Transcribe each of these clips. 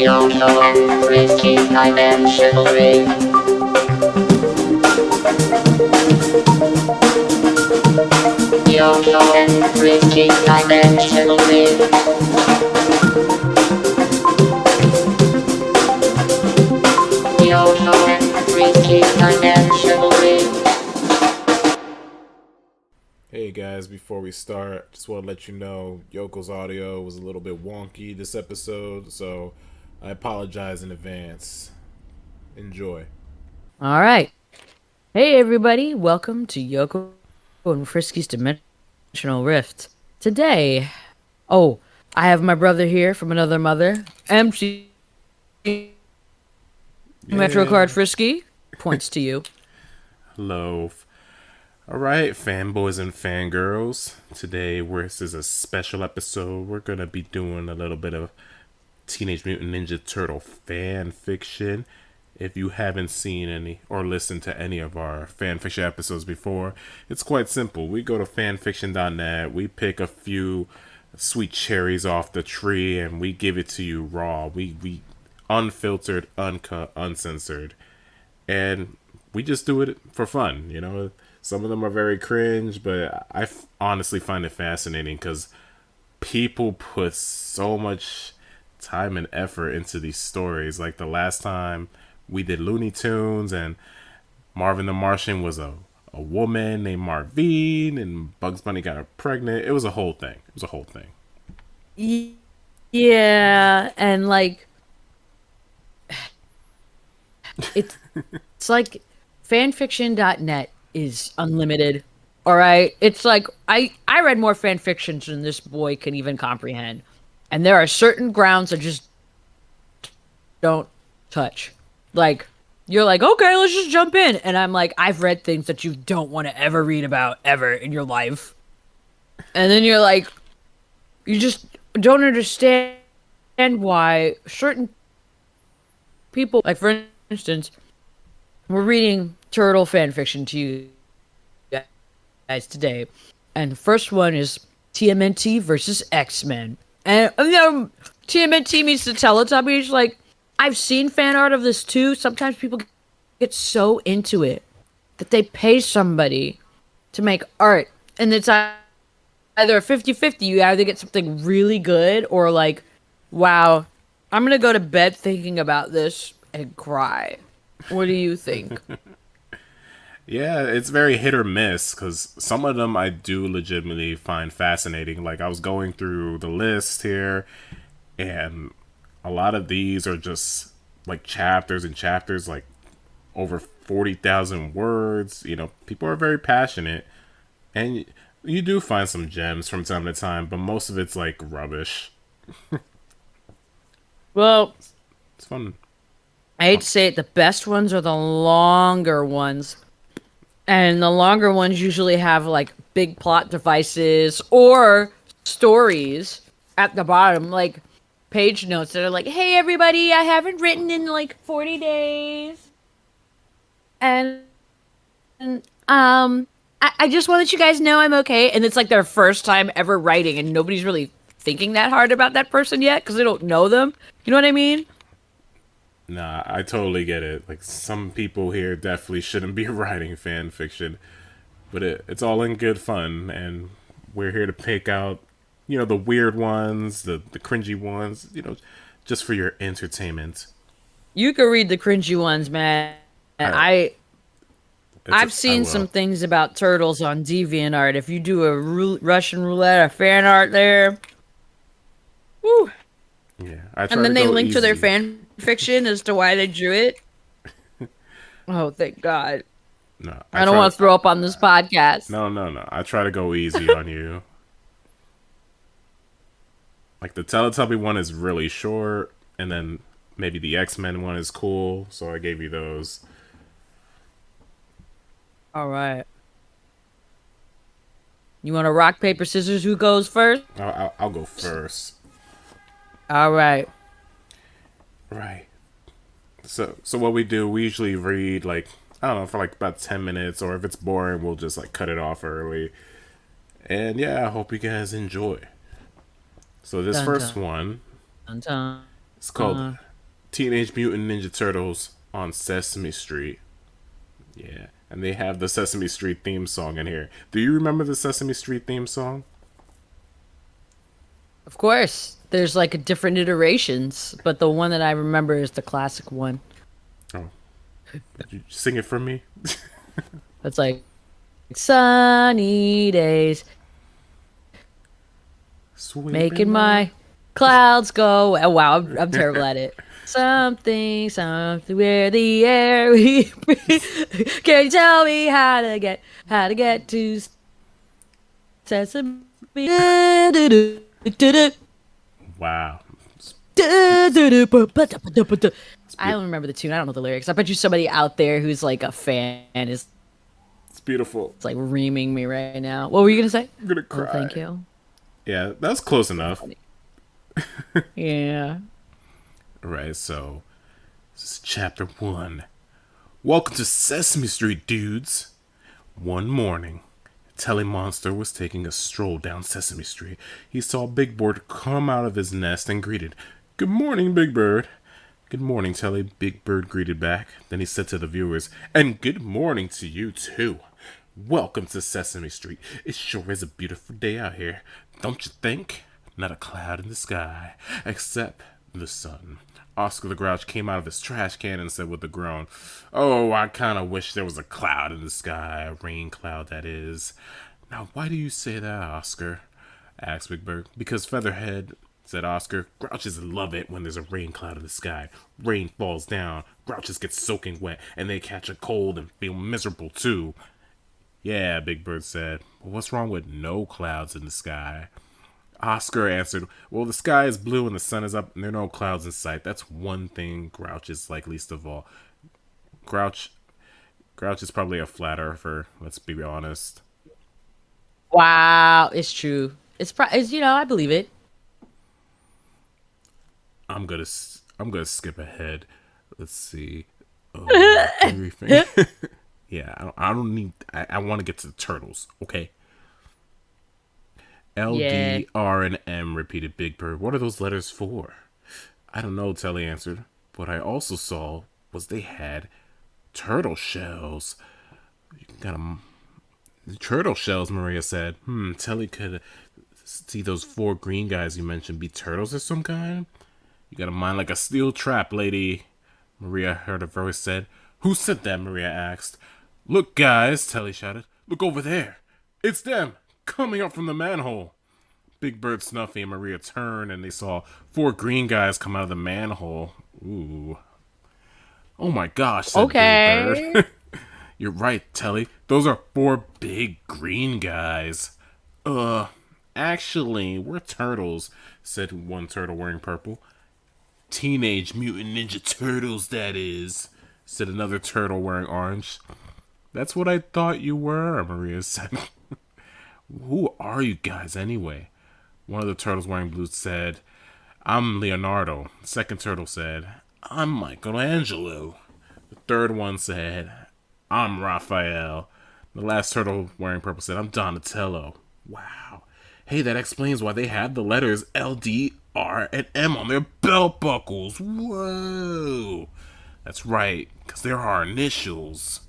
Yoto and Frisky dimensionally. Yoto and Frisky dimensionally. Yoto and Frisky dimensionally. Hey guys, before we start, just want to let you know Yoko's audio was a little bit wonky this episode, so I apologize in advance. Enjoy. All right. Hey, everybody. Welcome to Yoko and Frisky's Dimensional Rift. Today, I have my brother here from another mother, MC Metro Card Frisky. Points to you. Hello. Alright, fanboys and fangirls. Today, this is a special episode. We're going to be doing a little bit of Teenage Mutant Ninja Turtle fan fiction. If you haven't seen any or listened to any of our fanfiction episodes before, it's quite simple. We go to fanfiction.net, we pick a few sweet cherries off the tree, and we give it to you raw. We unfiltered, uncut, uncensored. And we just do it for fun, you know. Some of them are very cringe, but I honestly find it fascinating because people put so much time and effort into these stories. Like the last time we did Looney Tunes and Marvin the Martian was a woman named Marvine and Bugs Bunny got her pregnant. It was a whole thing. Yeah, and like it's like fanfiction.net is unlimited. All right, it's like I read more fan fictions than this boy can even comprehend, and there are certain grounds I just don't touch. Like you're like, okay, let's just jump in, and I'm like, I've read things that you don't want to ever read about ever in your life, and then you're like, you just don't understand why certain people, like for instance, we're reading turtle fan fiction to you guys today, and the first one is Tmnt versus X-Men, and Tmnt means the Teletubbies. Like, I've seen fan art of this too. Sometimes people get so into it that they pay somebody to make art, and it's either a 50-50. You either get something really good or like, wow, I'm gonna go to bed thinking about this and cry. What do you think? Yeah, it's very hit or miss because some of them I do legitimately find fascinating. Like I was going through the list here, and a lot of these are just like chapters and chapters, like over 40,000 words. You know, people are very passionate, and you do find some gems from time to time, but most of it's like rubbish. Well, It's fun. I hate to say it, the best ones are the longer ones. And the longer ones usually have like big plot devices or stories at the bottom, like page notes that are like, hey everybody, I haven't written in like 40 days. And I just want to let you guys know I'm okay. And it's like their first time ever writing, and nobody's really thinking that hard about that person yet because they don't know them. You know what I mean? Nah, I totally get it. Like, some people here definitely shouldn't be writing fan fiction, but it's all in good fun, and we're here to pick out, you know, the weird ones, the cringy ones, you know, just for your entertainment. You can read the cringy ones, man. I've seen some things about turtles on DeviantArt. If you do a Russian roulette of fan art there, woo. Yeah, And then they link to their fan fiction as to why they drew it. Oh, thank God. No, I don't want to throw up on this podcast. No. I try to go easy on you. Like, the Teletubby one is really short, and then maybe the X-Men one is cool, so I gave you those. All right. You want to rock, paper, scissors? Who goes first? I'll go first. All right. Right. So what we do, we usually read, like, I don't know, for like about 10 minutes, or if it's boring, we'll just like cut it off early. And yeah, I hope you guys enjoy. So this first one, Dun, dun. it's called Teenage Mutant Ninja Turtles on Sesame Street. Yeah, and they have the Sesame Street theme song in here. Do you remember the Sesame Street theme song? Of course, there's like different iterations, but the one that I remember is the classic one. Oh, did you sing it for me? It's like sunny days, making my clouds go. Oh, wow, I'm terrible at it. Something where the air we breathe. Can you tell me how to get to Sesame? Wow. I don't remember the tune. I don't know the lyrics. I bet you somebody out there who's like a fan is It's beautiful. like reaming me right now. What were you gonna say? I'm gonna Oh, cry. thank you. Yeah, that's close enough. Yeah. Alright, so this is chapter 1. Welcome to Sesame Street, dudes. One morning, Telly Monster was taking a stroll down Sesame Street. He saw Big Bird come out of his nest and greeted, "Good morning, Big Bird." "Good morning, Telly," Big Bird greeted back. Then he said to the viewers, "And good morning to you, too. Welcome to Sesame Street. It sure is a beautiful day out here, don't you think? Not a cloud in the sky, except the sun." Oscar the Grouch came out of his trash can and said with a groan, "Oh, I kind of wish there was a cloud in the sky, a rain cloud, that is." "Now, why do you say that, Oscar?" asked Big Bird. "Because Featherhead," said Oscar, "Grouches love it when there's a rain cloud in the sky. Rain falls down, Grouches get soaking wet, and they catch a cold and feel miserable, too." "Yeah," Big Bird said, "but what's wrong with no clouds in the sky?" Oscar answered, "Well, the sky is blue and the sun is up and there are no clouds in sight. That's one thing Grouch is like least of all." Grouch is probably a flat earther, let's be honest. Wow, it's true. It's I believe it. I'm gonna skip ahead. Let's see. Everything. Yeah, I don't need. I want to get to the turtles. Okay. L, Yeah. D, R, and M, repeated Big Bird. "What are those letters for?" "I don't know," Telly answered. "What I also saw was they had turtle shells." "You got 'em. Turtle shells," Maria said. Telly could see those 4 green guys you mentioned be turtles of some kind." "You got a mind like a steel trap, lady," Maria heard a voice said. "Who said that?" Maria asked. "Look, guys," Telly shouted. "Look over there. It's them, coming up from the manhole." Big Bird, Snuffy, and Maria turned, and they saw 4 green guys come out of the manhole. Ooh. "Oh my gosh," said Okay. Big Bird. "You're right, Telly. Those are 4 big green guys." Actually, we're turtles," said one turtle wearing purple. "Teenage Mutant Ninja Turtles, that is," said another turtle wearing orange. "That's what I thought you were," Maria said. "Who are you guys, anyway?" One of the turtles wearing blue said, "I'm Leonardo." The second turtle said, "I'm Michelangelo." The third one said, "I'm Raphael." The last turtle wearing purple said, "I'm Donatello." Wow. Hey, that explains why they have the letters L, D, R, and M on their belt buckles. Whoa. "That's right, because they're our initials."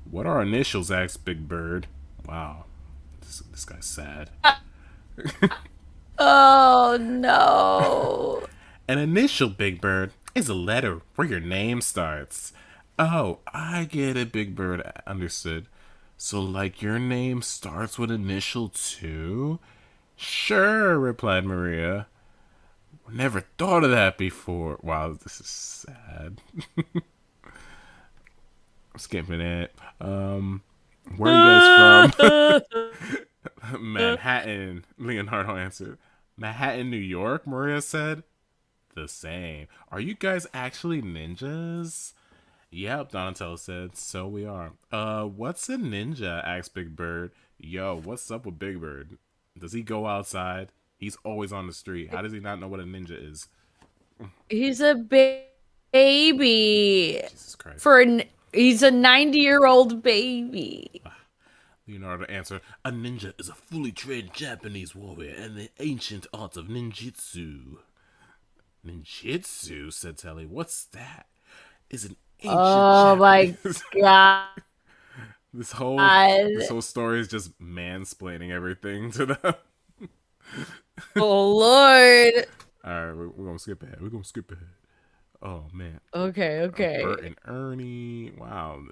"What are initials?" asked Big Bird. Wow. This guy's sad. Oh no. "An initial, Big Bird, is a letter where your name starts." "Oh, I get it," Big Bird understood. "So, like, your name starts with initial, too?" "Sure," replied Maria. "Never thought of that before." Wow, this is sad. I'm skipping it. Where are you guys from? "Manhattan," Leonardo answered. "Manhattan, New York," Maria said. "The same. Are you guys actually ninjas?" "Yep," Donatello said. "So we are." What's a ninja?" asked Big Bird. Yo, what's up with Big Bird? Does he go outside? He's always on the street. How does he not know what a ninja is? He's a baby. Jesus Christ. He's a 90-year-old baby. Leonardo answered, "A ninja is a fully trained Japanese warrior in the ancient art of ninjutsu." Ninjutsu, said Telly. What's that? Is an ancient Oh my Japanese. god. This whole story is just mansplaining everything to them. Oh Lord. All right, we're gonna skip ahead. Oh man, Okay. Bert and Ernie. Wow,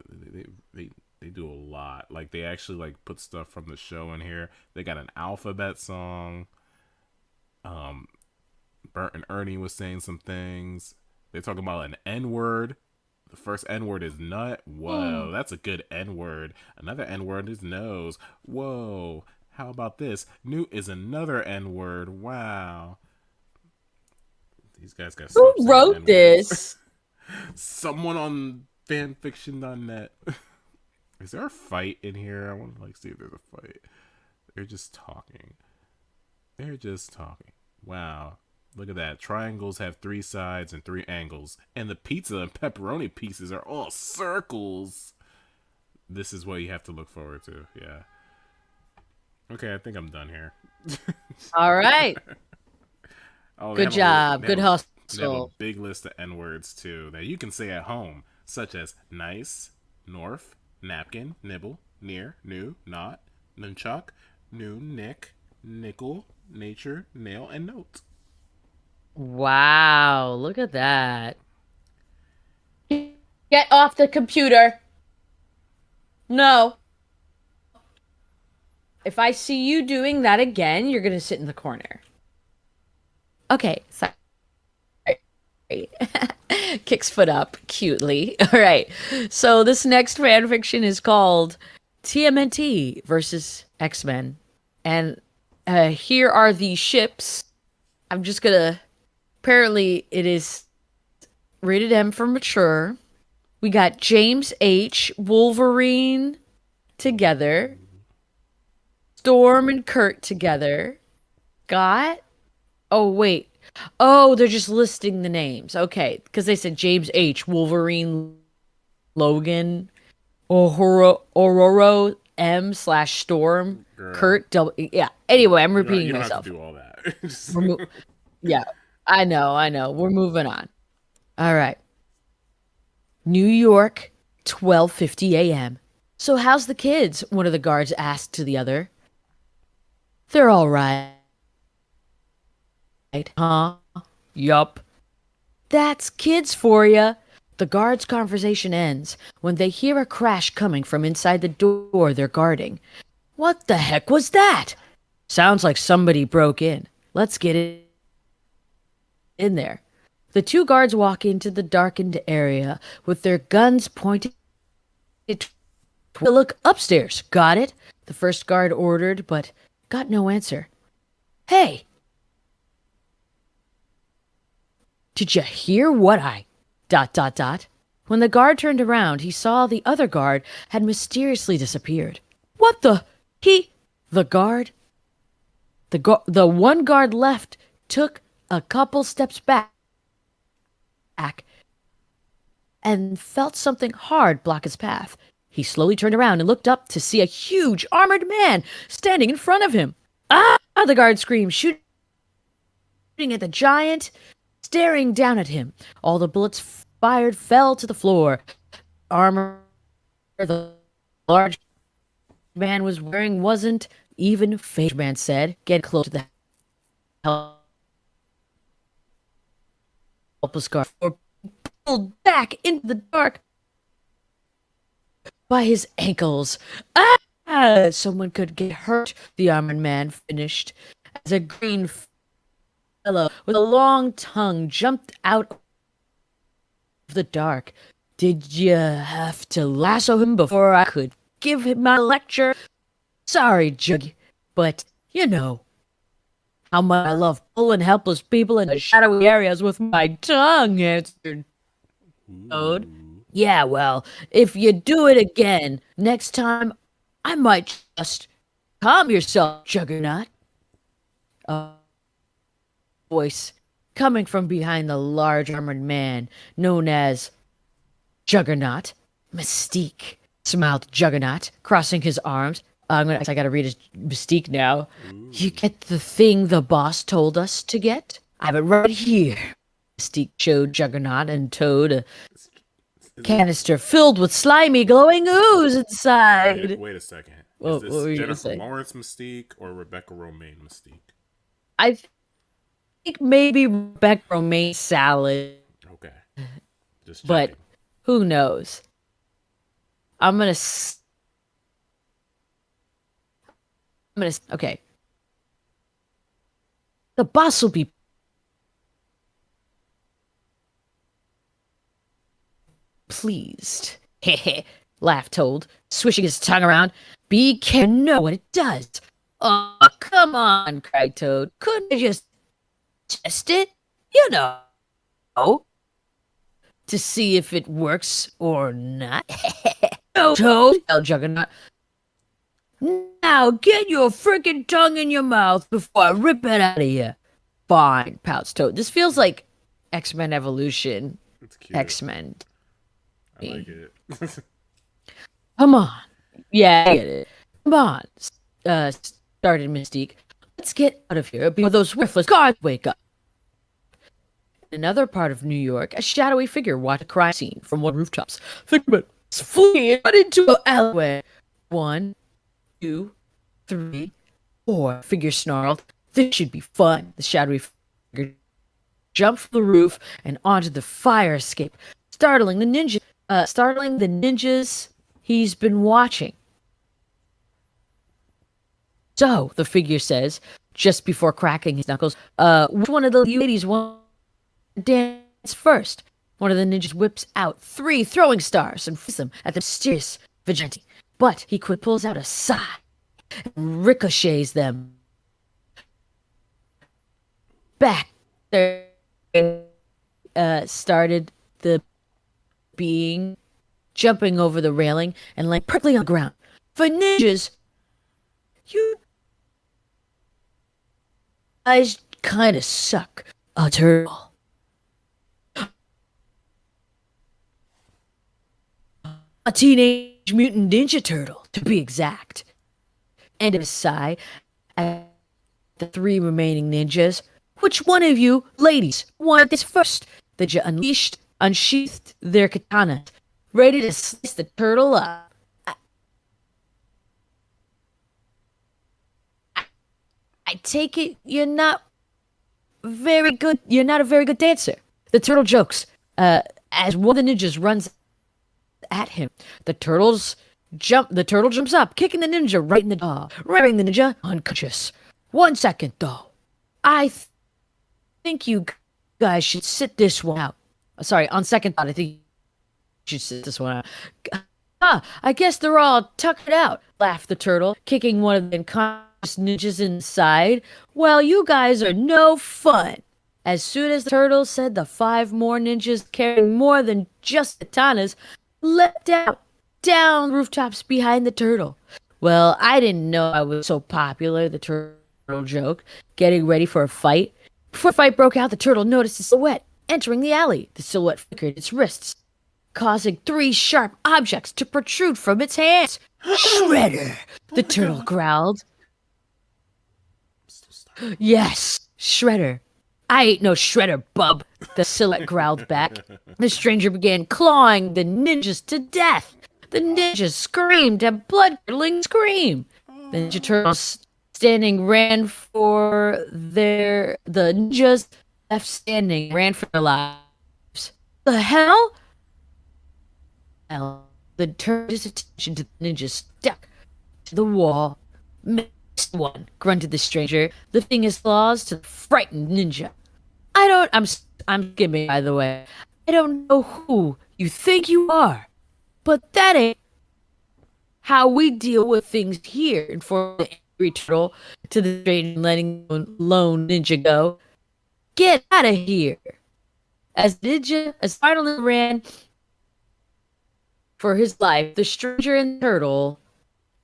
they do a lot. Like they actually like put stuff from the show in here. They got an alphabet song. Bert and Ernie was saying some things. They're talking about an N word. The first N word is nut. Whoa, that's a good N word. Another N word is nose. Whoa, how about this? Newt is another N word. Wow. These guys got Who wrote this? Someone on fanfiction.net. Is there a fight in here? I want to see if there's a fight. They're just talking. Wow. Look at that. Triangles have 3 sides and 3 angles. And the pizza and pepperoni pieces are all circles. This is what you have to look forward to. Yeah. Okay, I think I'm done here. All right. Good job. Good They have a hustle. big list of N-words, too, that you can say at home, such as nice, north, napkin, nibble, near, new, not, nunchuck, new, nick, nickel, nature, nail, and note. Wow. Look at that. Get off the computer. No. If I see you doing that again, you're going to sit in the corner. Okay. Sorry. Kicks foot up cutely. All right. So this next fan fiction is called Tmnt versus X-Men. And here are the ships. I'm just going to... Apparently, it is rated M for mature. We got James H. Wolverine together. Storm and Kurt together. Got... Oh, wait. Oh, they're just listing the names. Okay, because they said James H. Wolverine Logan. Ororo M / Storm. Girl. Kurt double... Yeah. Anyway, I'm repeating You don't myself. have to do all that. Yeah. I know. We're moving on. All right. New York, 12:50 a.m. So how's the kids? One of the guards asked to the other. They're all right. Huh? Yup. That's kids for ya. The guard's conversation ends when they hear a crash coming from inside the door they're guarding. What the heck was that? Sounds like somebody broke in. Let's get in there. The 2 guards walk into the darkened area with their guns pointed. Look upstairs. Got it? The first guard ordered, but got no answer. Hey! Did you hear what I... ... When the guard turned around, he saw the other guard had mysteriously disappeared. What the... The one guard left took a couple steps back and felt something hard block his path. He slowly turned around and looked up to see a huge armored man standing in front of him. Ah! The guard screamed, shooting at the giant, staring down at him. All the bullets fired fell to the floor. Armor the large man was wearing wasn't even fake, man said. Get close to the helpless guard. Or pulled back into the dark by his ankles. Ah! Someone could get hurt, the armored man finished, as a green fellow with a long tongue jumped out of the dark. Did you have to lasso him before I could give him my lecture? Sorry, Juggy, but you know how much I love pulling helpless people into shadowy areas with my tongue, answered Toad. Yeah, well, if you do it again, next time, I might just... Calm yourself, Juggernaut. A voice coming from behind the large armored man known as Juggernaut. Mystique, smiled Juggernaut, crossing his arms. I gotta read his Mystique now. You get the thing the boss told us to get? I have it right here. Mystique showed Juggernaut and Toad a canister filled with slimy, glowing ooze inside. Wait a second. What Is were this you gonna Jennifer say? Lawrence Mystique or Rebecca Romaine Mystique? I think maybe Rebecca Romaine salad, Okay. Just but checking. who knows? I'm gonna. s- Okay. The boss will be pleased. Heh, laughed Toad, swishing his tongue around. Be careful, know what it does. Oh, come on, cried Toad. Couldn't I just test it? You know, to see if it works or not. No, Toad, yelled Juggernaut. Now get your freaking tongue in your mouth before I rip it out of you. Fine, pouts Toad. This feels like X-Men Evolution. It's cute. X-Men. I like it. Come on. Yeah, I get it. Come on. Started Mystique. Let's get out of here before those worthless guards wake up. In another part of New York, a shadowy figure watched a crime scene from one of the rooftops. Figment fleeing right into an alleyway. 1, 2, 3, 4. Figure snarled. This should be fun. The shadowy figure jumped from the roof and onto the fire escape, startling the ninjas he's been watching. So, the figure says, just before cracking his knuckles, which one of the ladies want to dance first? One of the ninjas whips out 3 throwing stars and flies them at the mysterious vigilante. But he quickly pulls out a sigh and ricochets them back. There started the being jumping over the railing and laying perfectly on the ground. For ninjas, you guys kind of suck. A turtle. A teenage mutant ninja turtle, to be exact. And a sigh at the 3 remaining ninjas. Which one of you, ladies, wanted this first? The ninja unsheathed their katanas, ready to slice the turtle up. I take it you're not very good. You're not a very good dancer. The turtle jokes as one of the ninjas runs at him. The turtle jumps up, kicking the ninja right in the jaw, rendering the ninja unconscious. 1 second, though. I think you guys should sit this one out. Sorry, on second thought, I think you should sit this one out. I guess they're all tucked out, laughed the turtle, kicking one of the unconscious ninjas inside. Well, you guys are no fun. As soon as the turtle said, the 5 more ninjas carrying more than just katanas leapt out down rooftops behind the turtle. Well, I didn't know I was so popular, the turtle joked, getting ready for a fight. Before the fight broke out, the turtle noticed a silhouette entering the alley. The silhouette flickered its wrists, causing 3 sharp objects to protrude from its hands. Shredder! The turtle growled. Yes, Shredder. I ain't no Shredder, bub, the silhouette growled back. The stranger began clawing the ninjas to death. The ninjas screamed a blood-curdling scream. The Ninja Turtles standing ran for their... The ninjas left standing ran for their lives. The hell? Well, the turned his attention to the ninjas stuck to the wall. Missed one, grunted the stranger, lifting his claws to the frightened ninja. I'm skimming, by the way. I don't know who you think you are, but that ain't how we deal with things here, informed the angry turtle to the stranger, letting the lone ninja go. Get out of here! As finally ran for his life, the stranger and the turtle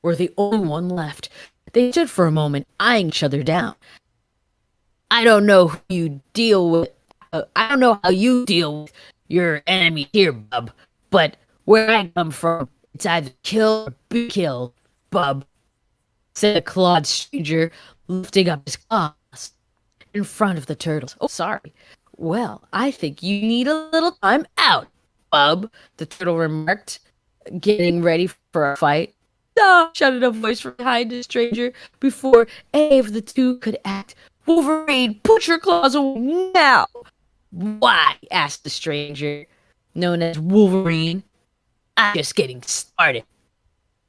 were the only one left. They stood for a moment, eyeing each other down. I don't know how you deal with your enemy here, bub. But where I come from, it's either kill or be killed, bub, said a clawed stranger, lifting up his claws in front of the turtles. Oh, sorry. Well, I think you need a little time out, bub, the turtle remarked, getting ready for a fight. Ah! Shouted a voice from behind the stranger before any of the two could act. Wolverine, put your claws away now! Why? Asked the stranger, known as Wolverine. I'm just getting started.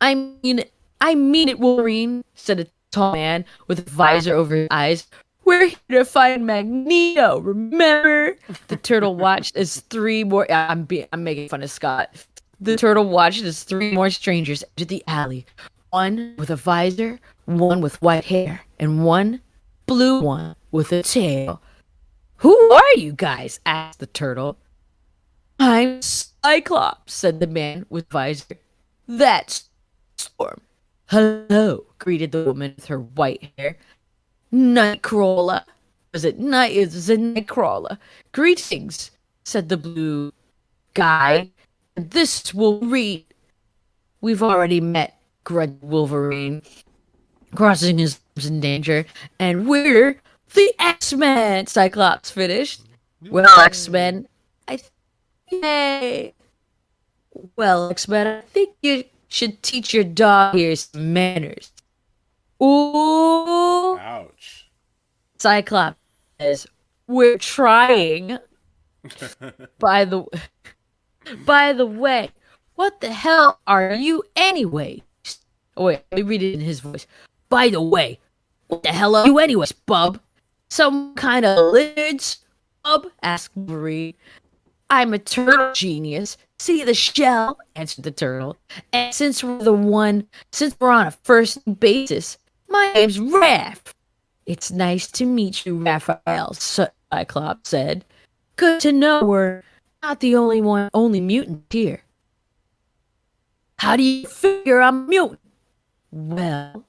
I mean, I mean it, Wolverine, said a tall man with a visor over his eyes. We're here to find Magneto, remember? The turtle watched as three more. I'm making fun of Scott. The turtle watched as three more strangers entered the alley. One with a visor, one with white hair, and one blue one with a tail. Who are you guys? Asked the turtle. I'm Cyclops, said the man with visor. That's Storm. Hello, greeted the woman with her white hair. Nightcrawler. Was it night? Is a Nightcrawler. Greetings, said the blue guy. This will read. We've already met, grunted Wolverine, crossing his arms in danger. And we're the X-Men, Cyclops finished. Well, X-Men, yay. Well, X-Men, I think you should teach your dog here some manners. Ooh. Ouch. Cyclops says, we're trying. By the way, what the hell are you anyway? Oh, wait, let me read it in his voice. By the way, what the hell are you anyways, bub? Some kind of lizards, bub? Asked Wolverine. I'm a turtle genius. See the shell? Answered the turtle. And since we're on a first name basis, my name's Raph. It's nice to meet you, Raphael, Cyclops said. Good to know we're not the only mutant here. How do you figure I'm a mutant? Well,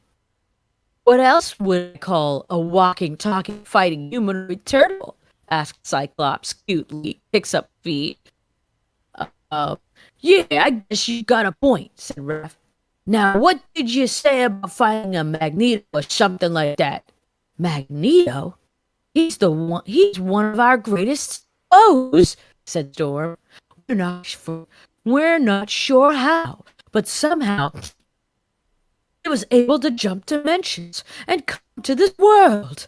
what else would I call a walking, talking, fighting humanoid turtle? Asked Cyclops cutely. Picks up feet. Yeah, I guess you got a point, said Raph. Now, what did you say about finding a Magneto or something like that? Magneto? He's one of our greatest foes, said Storm. We're not sure how, but somehow he was able to jump dimensions and come to this world.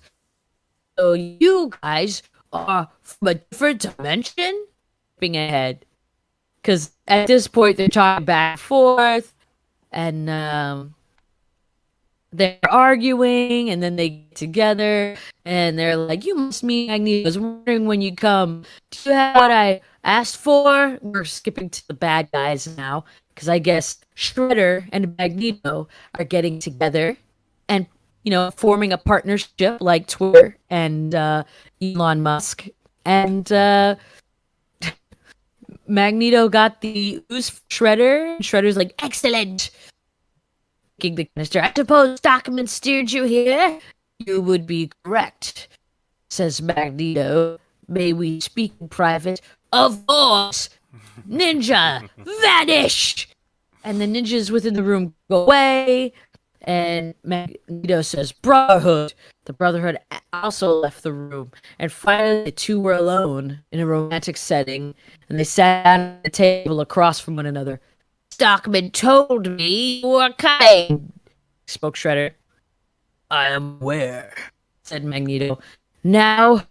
So you guys are from a different dimension? Skipping ahead. Because at this point they're talking back and forth, and they're arguing, and then they get together, and they're like, you must meet Magneto. I was wondering when you come. Do you have what I asked for? We're skipping to the bad guys now, because I guess Shredder and Magneto are getting together and, forming a partnership like Twitter and Elon Musk. And Magneto got the ooze for Shredder, and Shredder's like, excellent! Taking the canister. I suppose Stockman steered you here? You would be correct, says Magneto. May we speak in private? Of course! Ninja! Vanish! And the ninjas within the room go away, and Magneto says, Brotherhood! The Brotherhood also left the room, and finally the two were alone in a romantic setting, and they sat down at a table across from one another. Stockman told me you were coming, spoke Shredder. I am aware, said Magneto. Now,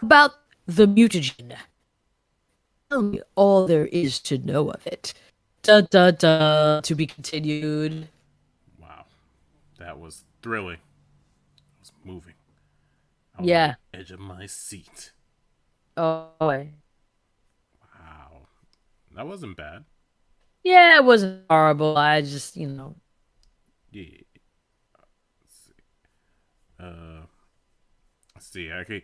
about the mutagen. Tell me all there is to know of it. Da da da. To be continued. Wow. That was thrilling. It was moving. I was Yeah. on the edge of my seat. Oh, boy. Wow. That wasn't bad. Yeah, it wasn't horrible. I just, Yeah. Let's see. I can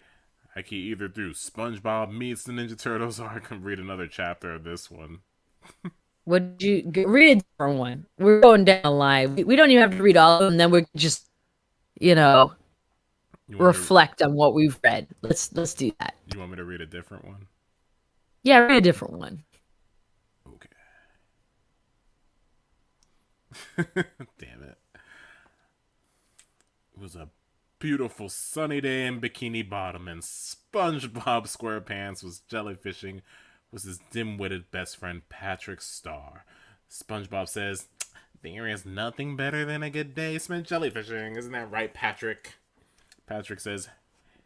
either do SpongeBob meets the Ninja Turtles, or I can read another chapter of this one. Would you read a different one? We're going down the line. We don't even have to read all of them. Then we're just, You want reflect on what we've read. Let's do that. You want me to read a different one? Yeah, read a different one. Okay. Damn it. It was a beautiful sunny day in Bikini Bottom, and SpongeBob SquarePants was jellyfishing with his dim-witted best friend Patrick Star. SpongeBob says, "There is nothing better than a good day spent jellyfishing, isn't that right, Patrick?" Patrick says,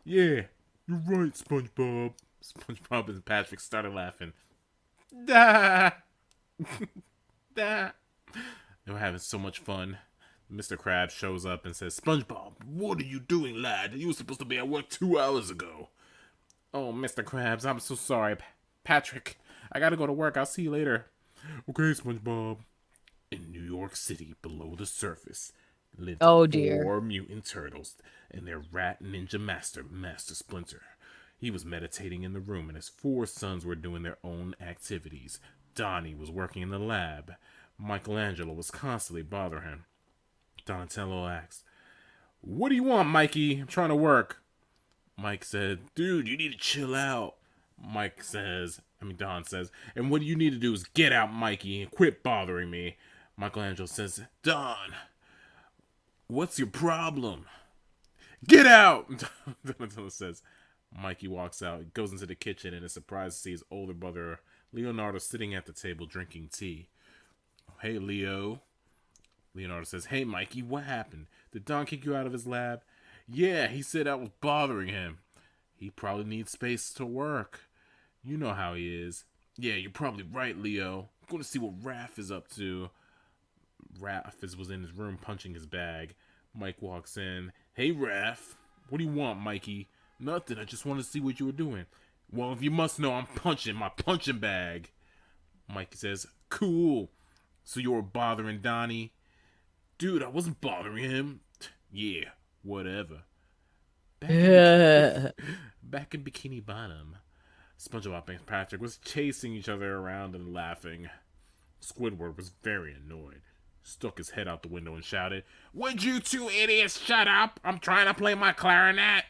"Yeah, you're right, SpongeBob." SpongeBob and Patrick started laughing. Da! Da! They were having so much fun. Mr. Krabs shows up and says, "SpongeBob, what are you doing, lad? You were supposed to be at work 2 hours ago." "Oh, Mr. Krabs, I'm so sorry. Patrick, I gotta go to work. I'll see you later." "Okay, SpongeBob." In New York City, below the surface, lived four mutant turtles and their rat ninja master, Master Splinter. He was meditating in the room, and his 4 sons were doing their own activities. Donnie was working in the lab. Michelangelo was constantly bothering him. Donatello asked, "What do you want, Mikey? I'm trying to work." Mike said, "Dude, you need to chill out." Don says, "And what you need to do is get out, Mikey, and quit bothering me." Michelangelo says, "Don, what's your problem?" "Get out!" Donatello says. Mikey walks out, goes into the kitchen, and is surprised to see his older brother Leonardo sitting at the table drinking tea. "Hey, Leo." Leonardo says, "Hey, Mikey, what happened? Did Don kick you out of his lab?" "Yeah, he said I was bothering him." "He probably needs space to work. You know how he is." "Yeah, you're probably right, Leo. I'm going to see what Raph is up to." Raph was in his room punching his bag. Mike walks in. "Hey, Raph. What do you want, Mikey?" "Nothing. I just want to see what you were doing." "Well, if you must know, I'm punching my punching bag." Mikey says, "Cool. So you were bothering Donnie?" "Dude, I wasn't bothering him." "Yeah, whatever." Back in Bikini Bottom, SpongeBob and Patrick was chasing each other around and laughing. Squidward was very annoyed. Stuck his head out the window and shouted, "Would you 2 idiots shut up? I'm trying to play my clarinet."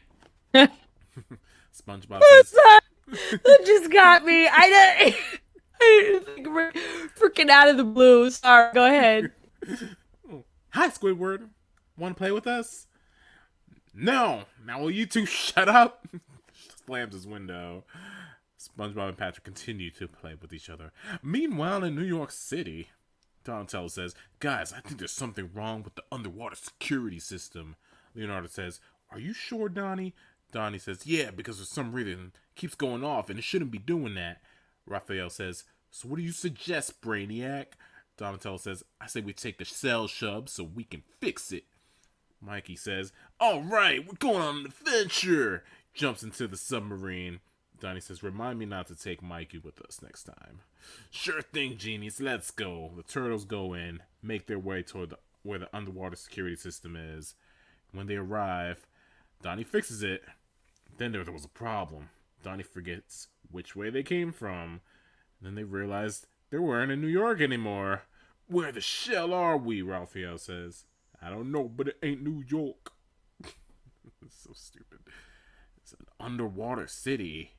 SpongeBob says, That just got me. I didn't think we're freaking out of the blue. Sorry, go ahead. "Hi, Squidward. Want to play with us?" "No. Now will you 2 shut up?" Slams his window. SpongeBob and Patrick continue to play with each other. Meanwhile, in New York City, Donatello says, "Guys, I think there's something wrong with the underwater security system." Leonardo says, "Are you sure, Donnie?" Donnie says, "Yeah, because for some reason it keeps going off and it shouldn't be doing that." Raphael says, "So what do you suggest, Brainiac?" Donatello says, "I say we take the shell shub so we can fix it." Mikey says, "All right, we're going on an adventure." Jumps into the submarine. Donnie says, "Remind me not to take Mikey with us next time." "Sure thing, genies. Let's go." The turtles go in, make their way toward where the underwater security system is. When they arrive, Donnie fixes it. Then there was a problem. Donnie forgets which way they came from. Then they realized they weren't in New York anymore. "Where the shell are we?" Raphael says. "I don't know, but it ain't New York." It's so stupid. It's an underwater city.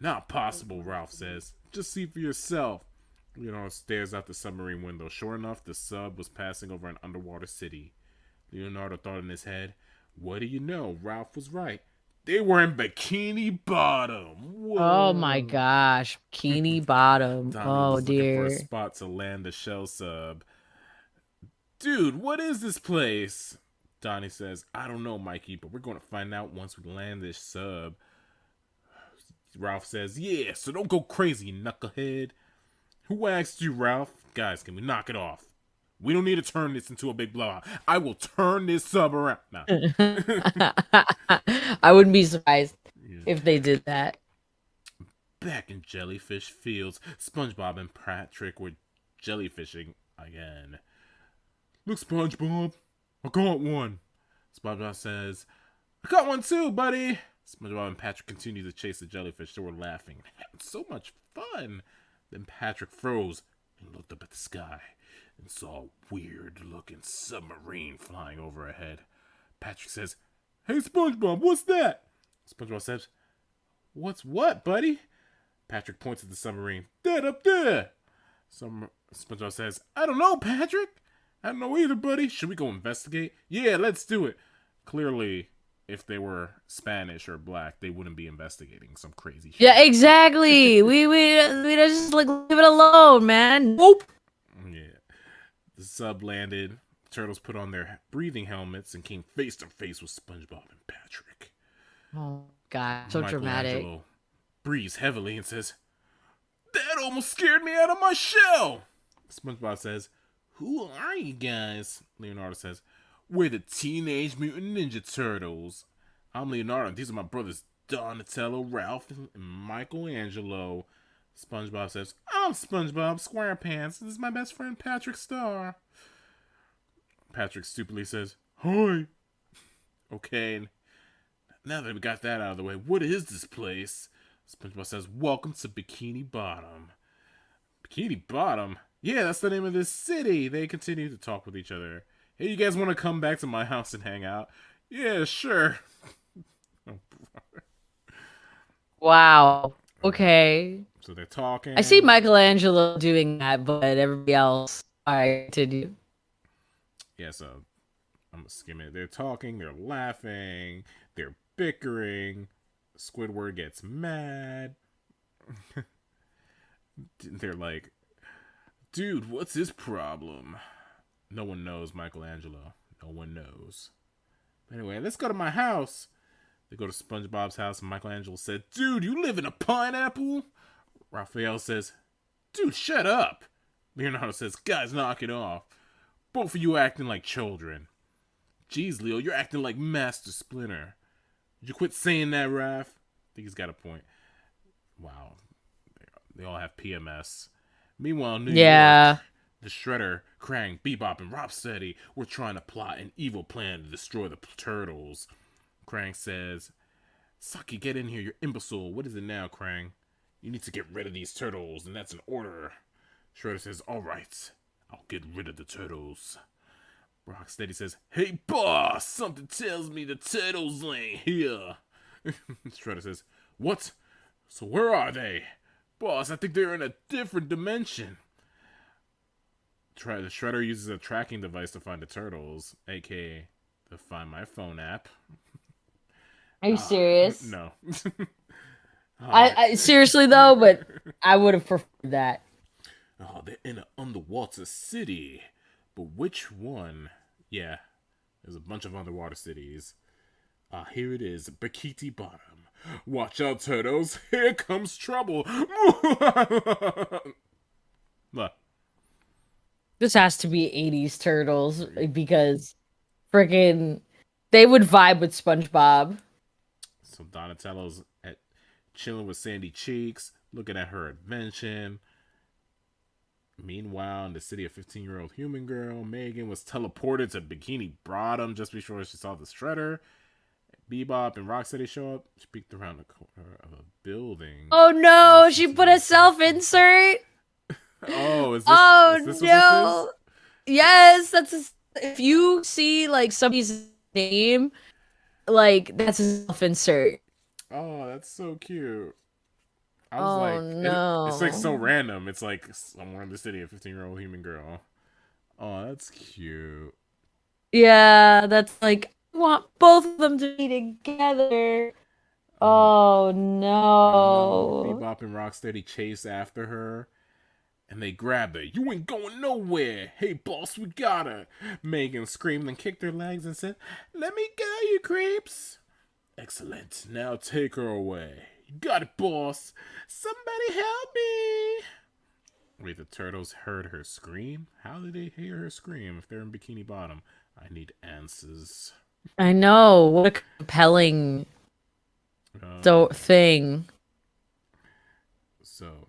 "Not possible," Ralph says. "Just see for yourself." Leonardo stares out the submarine window. Sure enough, the sub was passing over an underwater city. Leonardo thought in his head, "What do you know? Ralph was right. They were in Bikini Bottom." Whoa. Oh my gosh, Bikini Bottom. Donnie Oh was looking for a dear. spot to land the shell sub. "Dude, what is this place?" Donnie says, "I don't know, Mikey, but we're going to find out once we land this sub." Ralph says, "Yeah, so don't go crazy, knucklehead." "Who asked you, Ralph?" "Guys, can we knock it off? We don't need to turn this into a big blowout. I will turn this sub around." Nah. I wouldn't be surprised if they did that. Back in Jellyfish Fields, SpongeBob and Patrick were jellyfishing again. "Look, SpongeBob, I got one." SpongeBob says, "I got one too, buddy." SpongeBob and Patrick continued to chase the jellyfish. They were laughing, having so much fun. Then Patrick froze and looked up at the sky and saw a weird-looking submarine flying overhead. Patrick says, "Hey, SpongeBob, what's that?" SpongeBob says, "What's what, buddy?" Patrick points at the submarine. "That up there." SpongeBob says, "I don't know, Patrick." "I don't know either, buddy. Should we go investigate?" "Yeah, let's do it." Clearly, if they were Spanish or black, they wouldn't be investigating some crazy shit. Yeah, exactly. we just like leave it alone, man. Nope. Yeah. The sub landed. Turtles put on their breathing helmets and came face to face with SpongeBob and Patrick. Oh God, so dramatic. Michelangelo breathes heavily and says, "That almost scared me out of my shell." SpongeBob says, "Who are you guys?" Leonardo says, "We're the Teenage Mutant Ninja Turtles. I'm Leonardo, and these are my brothers Donatello, Ralph, and Michelangelo." SpongeBob says, "I'm SpongeBob Squarepants. This is my best friend Patrick Star." Patrick stupidly says, "Hi." Okay, now that we got that out of the way, what is this place? SpongeBob says, "Welcome to Bikini Bottom." Bikini Bottom? Yeah, that's the name of this city. They continue to talk with each other. "Hey, you guys want to come back to my house and hang out?" "Yeah, sure." Wow. Okay. So they're talking. I see Michelangelo doing that, but everybody else. All right, continue. Yeah, so I'm gonna skim it. They're talking, they're laughing, they're bickering. Squidward gets mad. They're like, "Dude, what's his problem?" No one knows, Michelangelo. No one knows. Anyway, let's go to my house. They go to SpongeBob's house, and Michelangelo said, "Dude, you live in a pineapple?" Raphael says, "Dude, shut up." Leonardo says, "Guys, knock it off. Both of you acting like children." "Geez, Leo, you're acting like Master Splinter. Did you quit saying that, Raph?" I think he's got a point. Wow. They all have PMS. Meanwhile, New York, the Shredder, Krang, Bebop, and Rocksteady were trying to plot an evil plan to destroy the Turtles. Krang says, "Saki, get in here, you imbecile. What is it now, Krang? You need to get rid of these turtles, and that's an order." Shredder says, "All right, I'll get rid of the turtles." Rocksteady says, "Hey, boss, something tells me the turtles ain't here." Shredder says, "What? So where are they? Boss, I think they're in a different dimension." The Shredder uses a tracking device to find the turtles, aka to find my phone app. Are you serious? No. I seriously though, but I would have preferred that. "Oh, they're in an underwater city. But which one?" "Yeah, there's a bunch of underwater cities. Here it is, Bikini Bottom. Watch out, turtles. Here comes trouble." Look. This has to be 80s Turtles because freaking they would vibe with SpongeBob. So Donatello's chilling with Sandy Cheeks, looking at her invention. Meanwhile, in the city, a 15-year-old human girl, Megan, was teleported to Bikini Bottom just before she saw the Shredder. Bebop and Rocksteady show up. She peeked around the corner of a building. Oh no, she put a self-insert. Oh, is this? Oh is this no. What Yes, if you see like somebody's name, like that's a self-insert. this is? Oh, that's so cute. I was Oh like, no. it's like so random. It's like somewhere in the city, a 15-year-old human girl. Oh, that's cute. Yeah, that's like I want both of them to be together. Oh No, no. Bebop and Rocksteady chase after her, and they grab her. "You ain't going nowhere. Hey, boss, we got her." Megan screamed and kicked her legs and said, "Let me go, you creeps." "Excellent. Now take her away." "You got it, boss. Somebody help me." Wait, the turtles heard her scream? How did they hear her scream if they're in Bikini Bottom? I need answers. I know. What a compelling thing. So,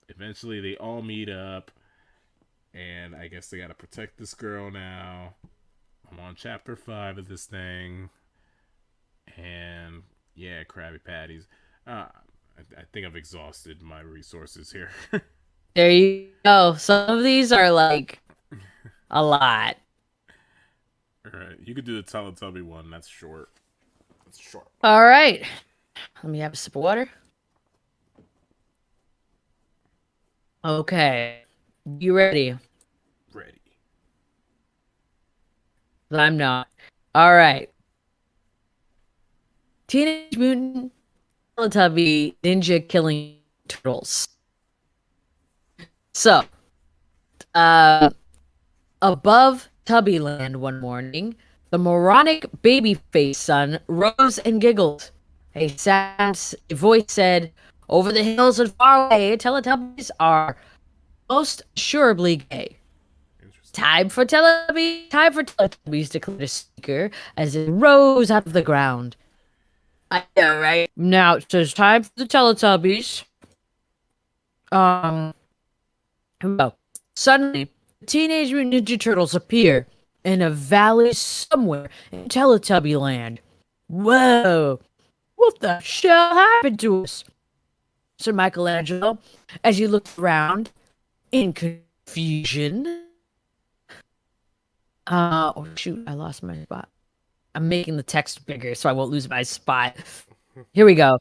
eventually they all meet up, and I guess they gotta protect this girl now. I'm on chapter 5 of this thing, and yeah, Krabby Patties. I think I've exhausted my resources here. There you go. Some of these are like a lot. Alright, you could do the Teletubby one. That's short. That's short. All right. Let me have a sip of water. Okay. You ready? Ready. I'm not. All right. Teenage Mutant Teletubby Ninja Killing Turtles. So, above Tubbyland one morning, the moronic baby-faced son rose and giggled. A sad voice said, "Over the hills and far away, Teletubbies are most assuredly gay. Interesting. Time for Teletubbies," declared a speaker as it rose out of the ground. I know, right? Now it says time for the Teletubbies. Here we go. Suddenly, the Teenage Mutant Ninja Turtles appear in a valley somewhere in Teletubby Land. Whoa! What the hell happened to us? Said Michelangelo as he looked around in confusion. Oh shoot, I lost my spot. I'm making the text bigger so I won't lose my spot. Here we go.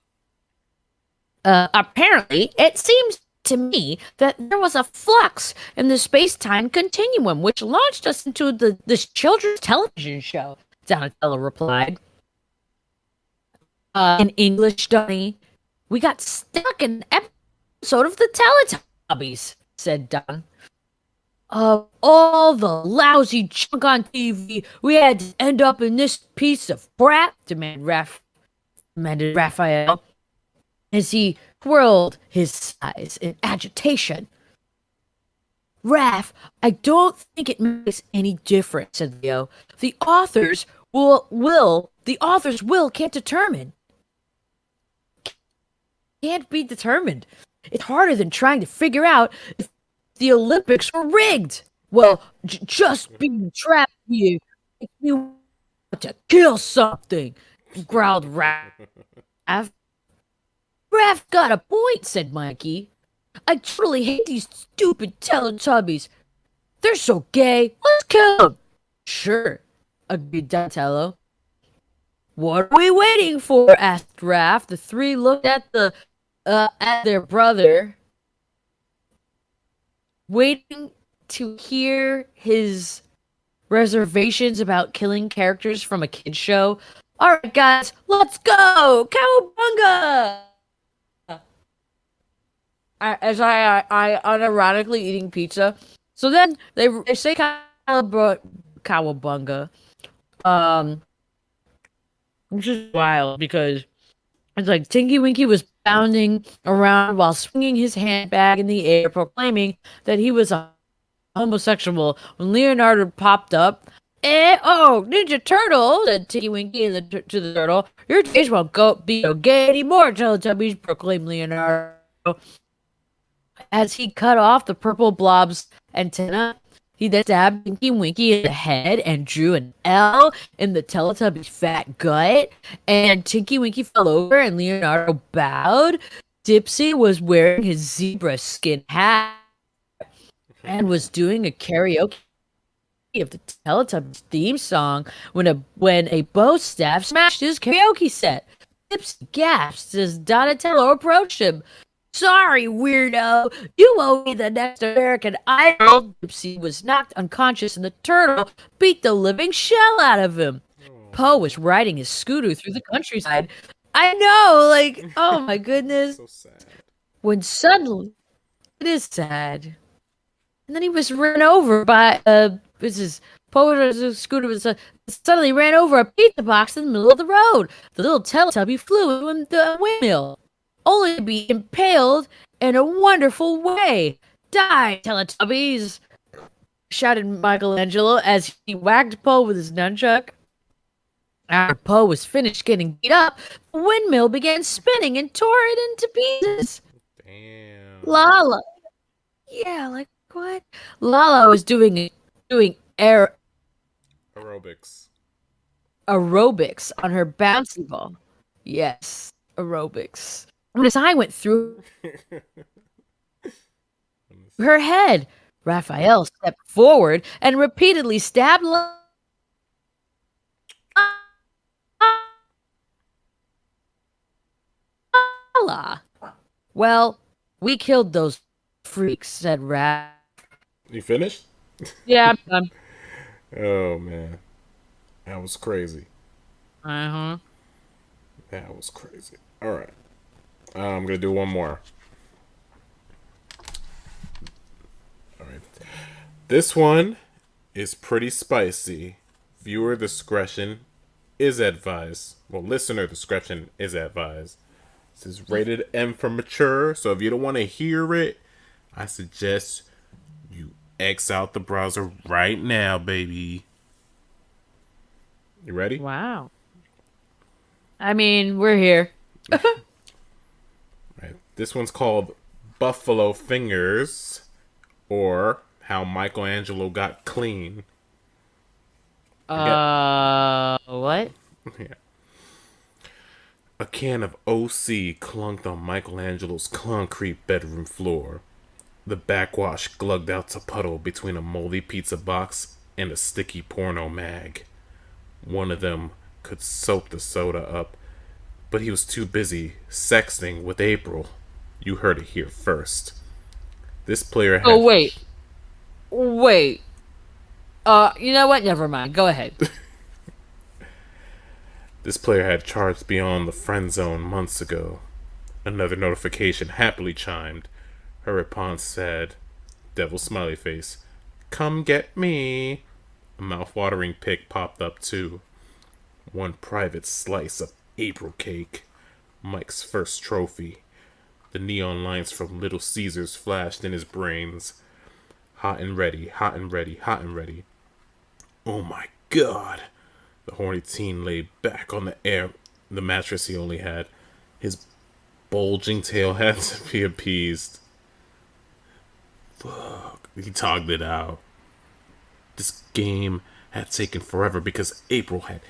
Apparently, it seems to me that there was a flux in the space-time continuum which launched us into this children's television show, Donatello replied. In English, Donnie, we got stuck in an episode of the Teletubbies, said Don. Of all the lousy junk on TV, we had to end up in this piece of crap, demanded Raphael, as he twirled his eyes in agitation. Raph, I don't think it makes any difference, said Leo. The authors can't determine. Can't be determined. It's harder than trying to figure out if the Olympics were rigged. Well, just being trapped here makes me want to kill something, growled Raph. Raph got a point, said Mikey. I totally hate these stupid Teletubbies. They're so gay. Let's kill them. Sure, agreed Donatello. What are we waiting for? Asked Raph. The three looked at their brother, waiting to hear his reservations about killing characters from a kid's show. All right, guys, let's go! Cowabunga! As I unironically eating pizza. So then they say cowabunga, which is wild because it's like Tinky Winky was bounding around while swinging his handbag in the air, proclaiming that he was a homosexual when Leonardo popped up. Ninja Turtle, said Tinky Winky to the turtle. Your days won't be so gay anymore, Teletubbies, proclaimed Leonardo. As he cut off the purple blob's antenna, he then stabbed Tinky Winky in the head and drew an L in the Teletubby's fat gut. And Tinky Winky fell over and Leonardo bowed. Dipsy was wearing his zebra skin hat and was doing a karaoke of the Teletubbies theme song when a bow staff smashed his karaoke set. Dipsy gasped as Donatello approached him. Sorry, weirdo. You owe me the next American Idol. Dipsy was knocked unconscious and the turtle beat the living shell out of him. Poe was riding his scooter through the countryside. I know, oh my goodness. So sad. When suddenly, it is sad. And then he was run over by, Poe was a scooter, suddenly ran over a pizza box in the middle of the road. The little Teletubby flew into the windmill, only to be impaled in a wonderful way. Die, Teletubbies! Shouted Michelangelo as he whacked Poe with his nunchuck. After Poe was finished getting beat up, the windmill began spinning and tore it into pieces. Damn. Lala. Yeah, like what? Lala was doing Aerobics on her bouncy ball. Yes, aerobics. When his eye went through her head, Raphael stepped forward and repeatedly stabbed Lala. Well, we killed those freaks, said Raph. You finished? Yeah, I'm done. Oh man, that was crazy. Uh-huh. That was crazy. All right. I'm going to do one more. All right. This one is pretty spicy. Viewer discretion is advised. Well, listener discretion is advised. This is rated M for mature, so if you don't want to hear it, I suggest you X out the browser right now, baby. You ready? Wow. I mean, we're here. Right. This one's called Buffalo Fingers, or How Michelangelo Got Clean. What? Yeah. A can of OC clunked on Michelangelo's concrete bedroom floor. The backwash glugged out to puddle between a moldy pizza box and a sticky porno mag. One of them could soak the soda up, but he was too busy sexting with April. You heard it here first. This player had... Oh, wait. You know what? Never mind. Go ahead. This player had charged beyond the friend zone months ago. Another notification happily chimed. Her response said, devil smiley face, come get me. A mouth-watering pic popped up too. One private slice of April cake. Mike's first trophy. The neon lines from Little Caesars flashed in his brains. Hot and ready, hot and ready, hot and ready. Oh my god. The horny teen lay back on the mattress he only had. His bulging tail had to be appeased. Fuck. He togged it out. This game had taken forever because April had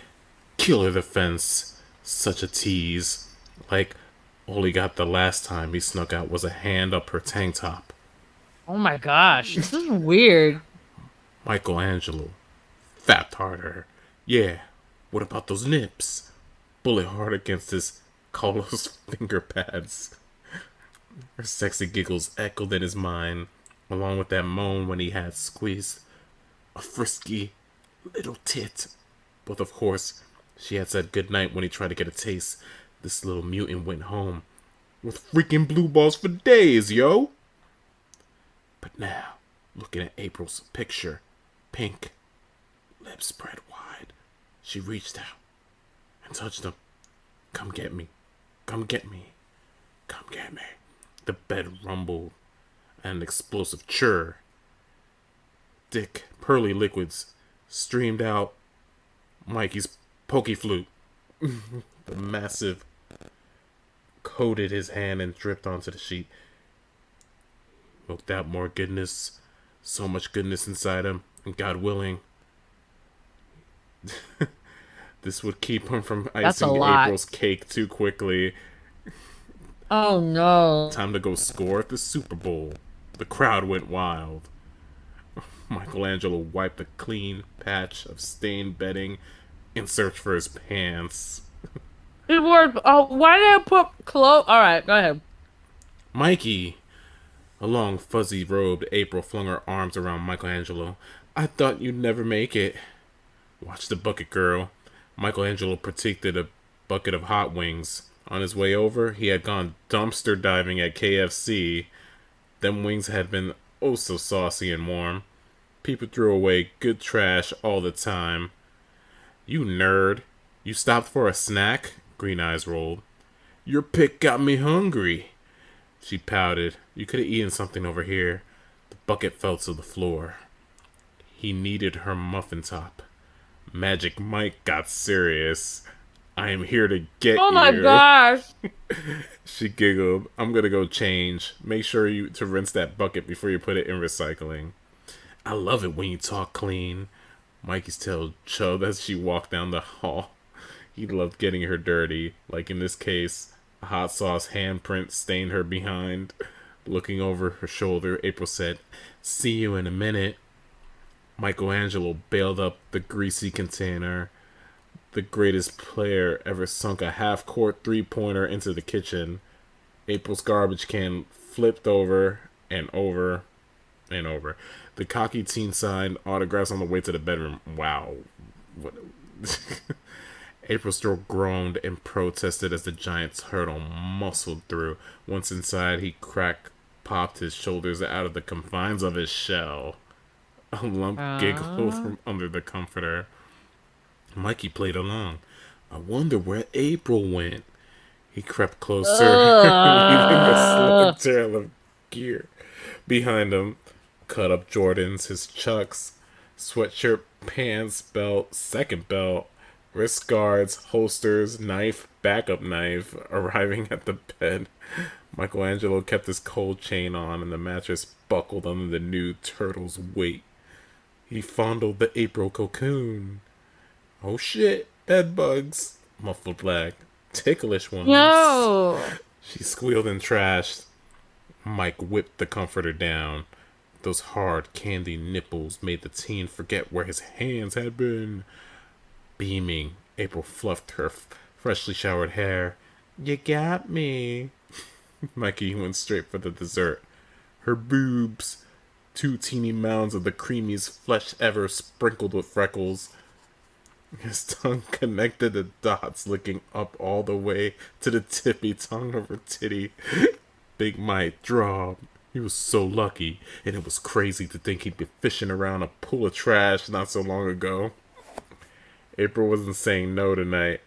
killer defense. Such a tease. Like, all he got the last time he snuck out was a hand up her tank top. Oh my gosh. This is weird. Michelangelo fapped harder. Yeah, what about those nips? Bullet hard against his Carlos finger pads. Her sexy giggles echoed in his mind, along with that moan when he had squeezed a frisky little tit. But of course, she had said goodnight when he tried to get a taste. This little mutant went home with freaking blue balls for days, yo! But now, looking at April's picture, pink, lips spread wide, she reached out and touched him. Come get me. Come get me. Come get me. The bed rumbled, and an explosive churr. Thick, pearly liquids streamed out Mikey's pokey flute. The massive coated his hand and dripped onto the sheet. Milked out more goodness. So much goodness inside him. And God willing, this would keep him from icing April's cake too quickly. Oh no. Time to go score at the Super Bowl. The crowd went wild. Michelangelo wiped a clean patch of stained bedding in search for his pants. Why did I put clothes? Alright, go ahead. Mikey. A long, fuzzy robed April flung her arms around Michelangelo. I thought you'd never make it. Watch the bucket, girl. Michelangelo protected a bucket of hot wings. On his way over, he had gone dumpster diving at KFC. Them wings had been oh so saucy and warm. People threw away good trash all the time. You nerd. You stopped for a snack? Green eyes rolled. Your pick got me hungry. She pouted. You could have eaten something over here. The bucket fell to the floor. He needed her muffin top. Magic Mike got serious. I am here to get you. Oh my gosh. She giggled. I'm gonna go change. Make sure to rinse that bucket before you put it in recycling. I love it when you talk clean. Mikey's tail chugged as she walked down the hall. He loved getting her dirty. Like in this case, a hot sauce handprint stained her behind. Looking over her shoulder, April said, "See you in a minute." Michelangelo bailed up the greasy container. The greatest player ever sunk a half-court three-pointer into the kitchen. April's garbage can flipped over and over and over. The cocky teen signed autographs on the way to the bedroom. Wow. What? April still groaned and protested as the giant turtle muscled through. Once inside, he popped his shoulders out of the confines of his shell. A lump giggled from under the comforter. Mikey played along. I wonder where April went. He crept closer, leaving a slug trail of gear behind him. Cut up Jordans, his chucks, sweatshirt, pants, belt, second belt, wrist guards, holsters, knife, backup knife. Arriving at the bed, Michelangelo kept his cold chain on and the mattress buckled under the new turtle's weight. He fondled the April cocoon. Oh shit, bed bugs. Muffled lag. Ticklish ones. No. She squealed and trashed. Mike whipped the comforter down. Those hard candy nipples made the teen forget where his hands had been. Beaming, April fluffed her freshly showered hair. You got me. Mikey went straight for the dessert. Her boobs. 2 teeny mounds of the creamiest flesh ever sprinkled with freckles. His tongue connected the dots, licking up all the way to the tippy tongue of her titty. Big Mike drawled. He was so lucky, and it was crazy to think he'd be fishing around a pool of trash not so long ago. April wasn't saying no tonight.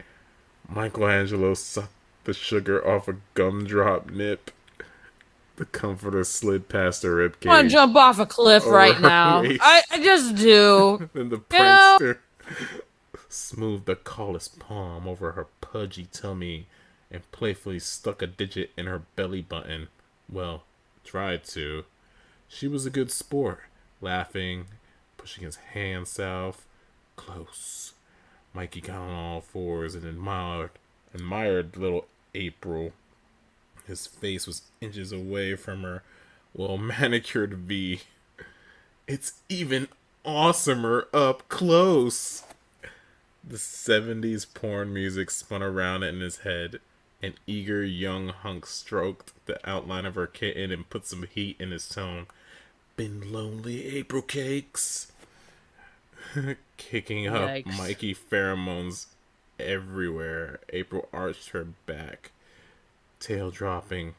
Michelangelo sucked the sugar off a gumdrop nip. The comforter slid past her ribcage. I want to jump off a cliff right now. I just do. Then the prankster smoothed the calloused palm over her pudgy tummy and playfully stuck a digit in her belly button. Well, tried to. She was a good sport, laughing, pushing his hand south, close. Mikey got on all fours and admired little April. His face was inches away from her well-manicured V. It's even awesomer up close. The 70s porn music spun around in his head. An eager young hunk stroked the outline of her kitten and put some heat in his tone. Been lonely, April Cakes? Kicking up Yikes. Mikey pheromones everywhere. April arched her back, tail dropping.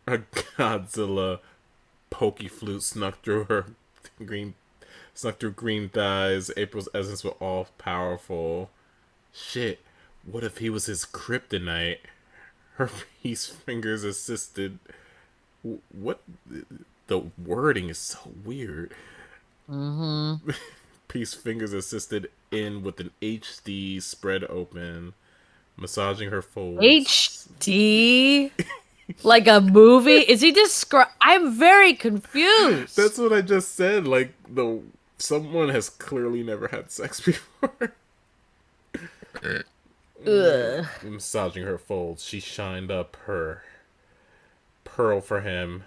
A Godzilla pokey flute snuck through green thighs. April's essence was all powerful. Shit, what if he was his kryptonite? Her peace fingers assisted. What? The wording is so weird. Peace fingers assisted in with an HD spread open, massaging her folds. HD? Like a movie? Is he I'm very confused. That's what I just said. Like, someone has clearly never had sex before. Ugh. Massaging her folds, she shined up her pearl for him.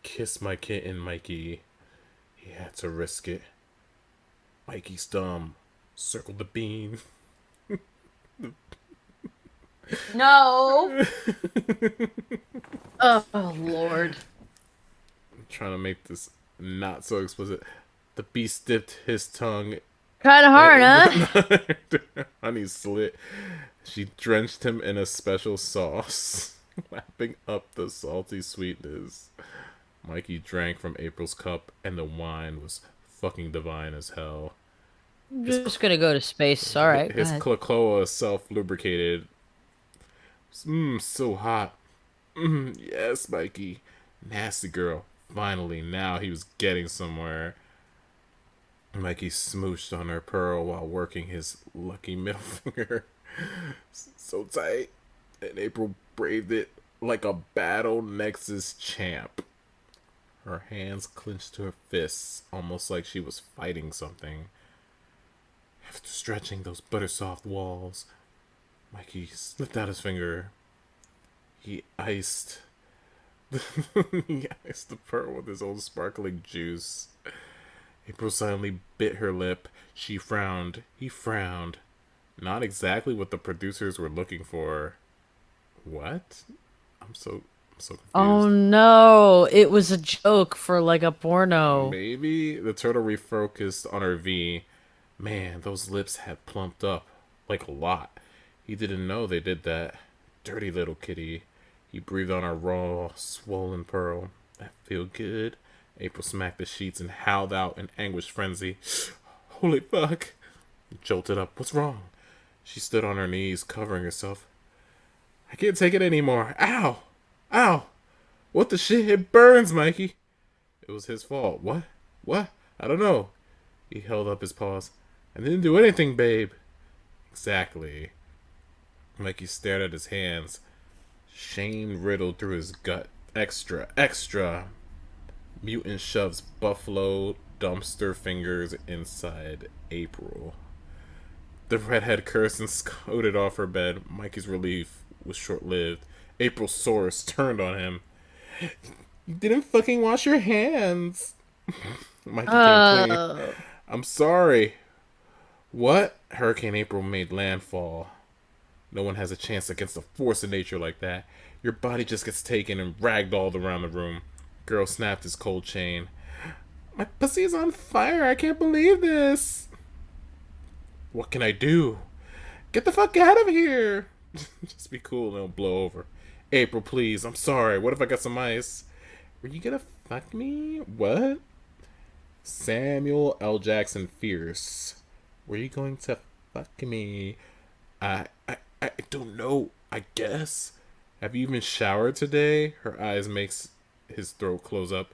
Kiss my kitten, Mikey. He had to risk it. Mikey's thumb circled the bean. No. Oh, Lord. I'm trying to make this not so explicit. The beast dipped his tongue. Kind of hard, huh? Honey slit. She drenched him in a special sauce, lapping up the salty sweetness. Mikey drank from April's cup, and the wine was fucking divine as hell. I'm just gonna go to space. All right. His clicoa self-lubricated. So hot. Yes, Mikey. Nasty girl. Finally, now he was getting somewhere. Mikey smooched on her pearl while working his lucky middle finger. So tight. And April braved it like a battle Nexus champ. Her hands clenched to her fists, almost like she was fighting something. After stretching those butter-soft walls, Mikey slipped out his finger. He iced the pearl with his own sparkling juice. April silently bit her lip. She frowned. He frowned. Not exactly what the producers were looking for. What? I'm so confused. Oh no, it was a joke for like a porno. Maybe the turtle refocused on her V. Man, those lips had plumped up Like a lot. He didn't know they did that. Dirty little kitty. He breathed on her raw, swollen pearl. That feel good. April smacked the sheets and howled out in anguished frenzy. Holy fuck. He jolted up. What's wrong? She stood on her knees, covering herself. I can't take it anymore. Ow! Ow! What the shit? It burns, Mikey. It was his fault. What? What? I don't know. He held up his paws. I didn't do anything, babe. Exactly. Mikey stared at his hands. Shame riddled through his gut. Extra, extra. Mutant shoves buffalo dumpster fingers inside April. The redhead cursed and scooted off her bed. Mikey's relief was short-lived. April's sores turned on him. You didn't fucking wash your hands. Mikey came clean. I'm sorry. What? Hurricane April made landfall. No one has a chance against the force of nature like that. Your body just gets taken and ragdolled around the room. Girl snapped his cold chain. My pussy is on fire. I can't believe this. What can I do? Get the fuck out of here. Just be cool and it'll blow over. April, please. I'm sorry. What if I got some ice? Were you gonna fuck me? What? Samuel L. Jackson Fierce. Were you going to fuck me? I don't know. I guess. Have you even showered today? Her eyes makes his throat close up.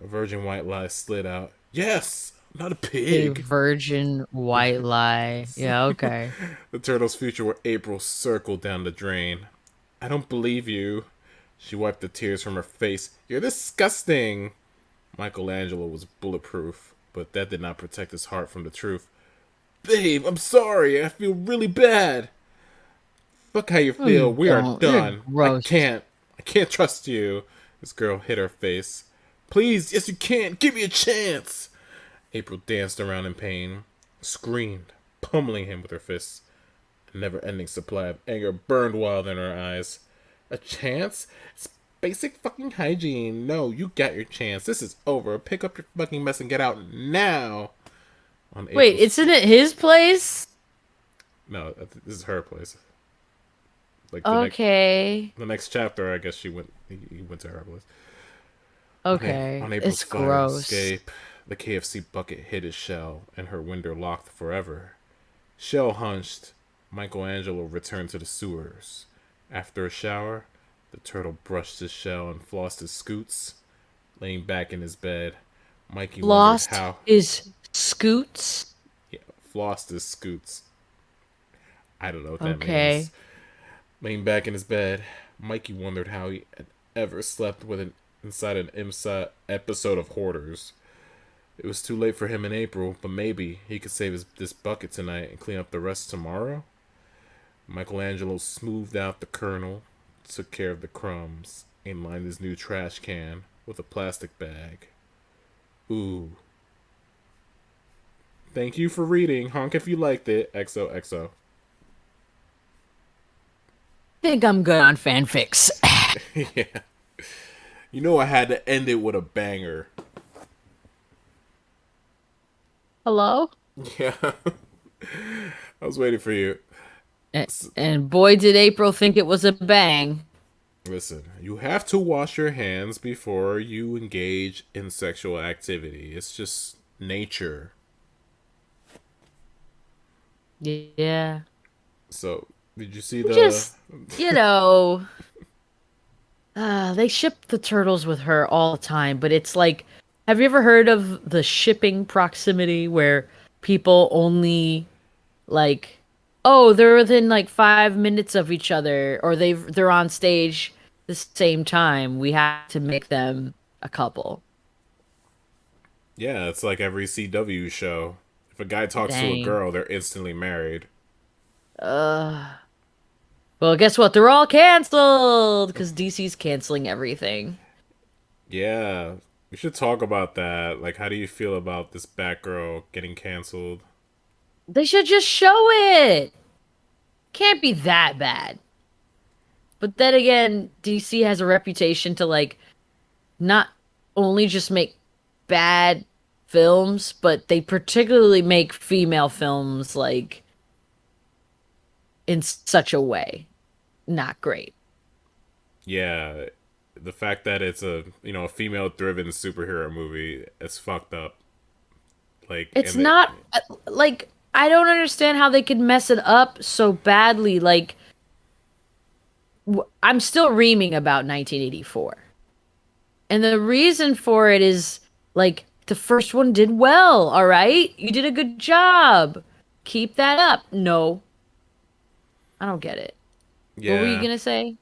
A virgin white lie slid out. Yes! I'm not a A pig. virgin white lie. Yeah, okay. The turtle's future where April circled down the drain. I don't believe you. She wiped the tears from her face. You're disgusting. Michelangelo was bulletproof, but that did not protect his heart from the truth. Babe, I'm sorry. I feel really bad. Fuck how you feel. We are done. I can't trust you. This girl hit her face. Please, yes you can. Give me a chance. April danced around in pain, screamed, pummeling him with her fists. A never-ending supply of anger burned wild in her eyes. A chance? It's basic fucking hygiene. No, you got your chance. This is over. Pick up your fucking mess and get out now. Wait, isn't it his place? No, this is her place. Like Okay. The next chapter, I guess he went to her place. Okay. On April's It's final gross. escape, the KFC bucket hit his shell, and her window locked forever. Shell hunched. Michelangelo returned to the sewers. After a shower, the turtle brushed his shell and flossed his scoots. Laying back in his bed, Mikey wondered how... his scoots? Yeah, flossed his scoots. I don't know what that Okay. means. Laying back in his bed, Mikey wondered how he had ever slept inside an IMSA episode of Hoarders. It was too late for him in April, but maybe he could save this bucket tonight and clean up the rest tomorrow. Michelangelo smoothed out the kernel, took care of the crumbs, and lined his new trash can with a plastic bag. Ooh. Thank you for reading. Honk if you liked it. XOXO. Think I'm good on fanfics. Yeah. You know I had to end it with a banger. Hello? Yeah. I was waiting for you. And boy, did April think it was a bang. Listen, you have to wash your hands before you engage in sexual activity. It's just nature. Yeah. So, did you see Just, they ship the turtles with her all the time, but it's like, have you ever heard of the shipping proximity where people only, like, oh, they're within like 5 minutes of each other, or they're on stage the same time. We have to make them a couple. Yeah, it's like every CW show. If a guy talks to a Dang. girl, they're instantly married. Well, guess what? They're all canceled because DC's canceling everything. Yeah, we should talk about that. Like, how do you feel about this Batgirl getting canceled? They should just show it. Can't be that bad. But then again, DC has a reputation to like not only just make bad films, but they particularly make female films like in such a way. Not great. Yeah, the fact that it's a female driven superhero movie, it's fucked up. Like, It's and they, not like I don't understand how they could mess it up so badly. Like I'm still reaming about 1984. And the reason for it is like the first one did well, all right? You did a good job. Keep that up. No, I don't get it. What were you yeah, gonna say?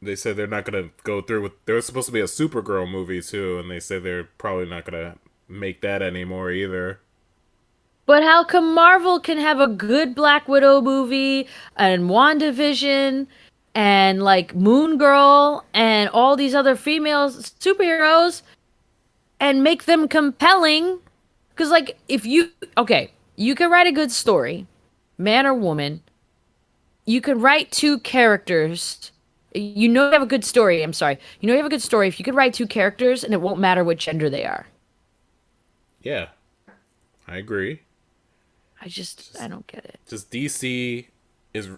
they said they're not gonna go through with. There was supposed to be a Supergirl movie too, and they said they're probably not gonna make that anymore either. But how come Marvel can have a good Black Widow movie and WandaVision and like Moon Girl and all these other female superheroes and make them compelling? Because, like, if you, okay, you can write a good story, man or woman. You can write two characters. You know you have a good story. I'm sorry. You know you have a good story if you could write two characters and it won't matter what gender they are. Yeah, I agree. I don't get it. Just DC is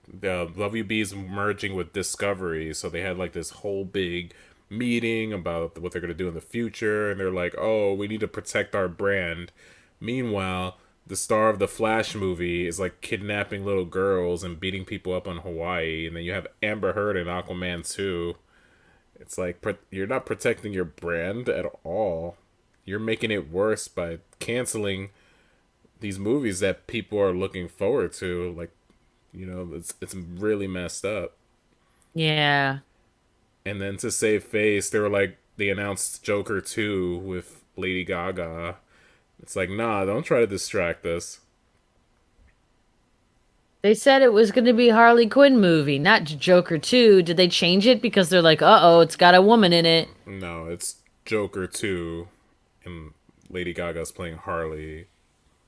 the WB is merging with Discovery, so they had like this whole big meeting about what they're gonna do in the future, and they're like, "Oh, we need to protect our brand." Meanwhile, the star of the Flash movie is like kidnapping little girls and beating people up on Hawaii, and then you have Amber Heard in Aquaman 2. It's like you're not protecting your brand at all. You're making it worse by canceling these movies that people are looking forward to. Like, it's really messed up. Yeah. And then to save face, they announced Joker 2 with Lady Gaga. It's like, nah, don't try to distract us. They said it was going to be Harley Quinn movie, not Joker 2. Did they change it because they're like, "Uh-oh, it's got a woman in it." No, it's Joker 2 and Lady Gaga's playing Harley.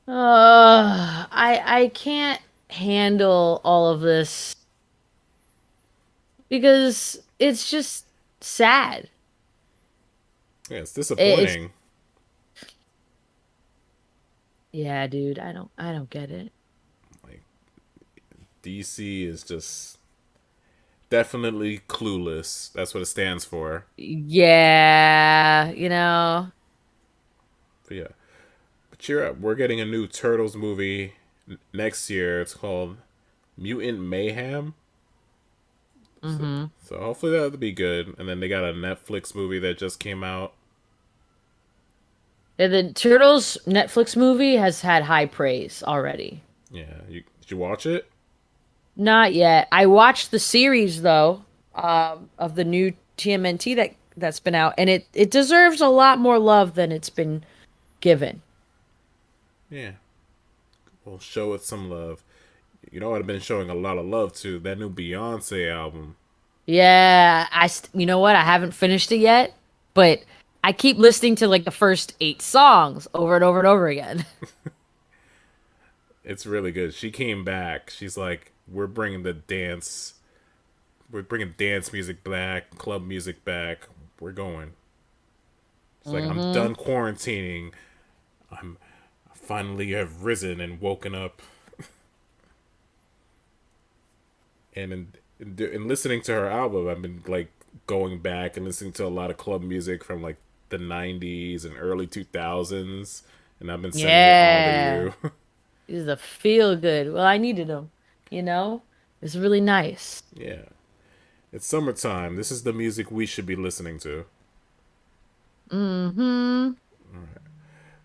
I can't handle all of this because it's just sad. Yeah, it's It's disappointing. yeah, dude, I don't get it. Like, DC is just definitely clueless. That's what it stands for. Yeah, you know. But yeah. But cheer up. We're getting a new Turtles movie next year. It's called Mutant Mayhem. So hopefully that'll be good. And then they got a Netflix movie that just came out. And the Turtles Netflix movie has had high praise already. Yeah. Did you watch it? Not yet. I watched the series though, of the new TMNT that's been out, and it deserves a lot more love than it's been given. Yeah. We'll show it some love. You know what I've been showing a lot of love to? That new Beyonce album. Yeah, you know what? I haven't finished it yet, but I keep listening to like the first 8 songs over and over and over again. It's really good. She came back. She's like, we're bringing dance music back, club music back. We're going. It's like, I'm done quarantining. I'm finally have risen and woken up. And in listening to her album, I've been like going back and listening to a lot of club music from like the 90s and early 2000s. And I've been sending Yeah, it all to you. this is a feel good. Well, I needed them. You know, it's really nice. Yeah. It's summertime. This is the music we should be listening to. Mm-hmm.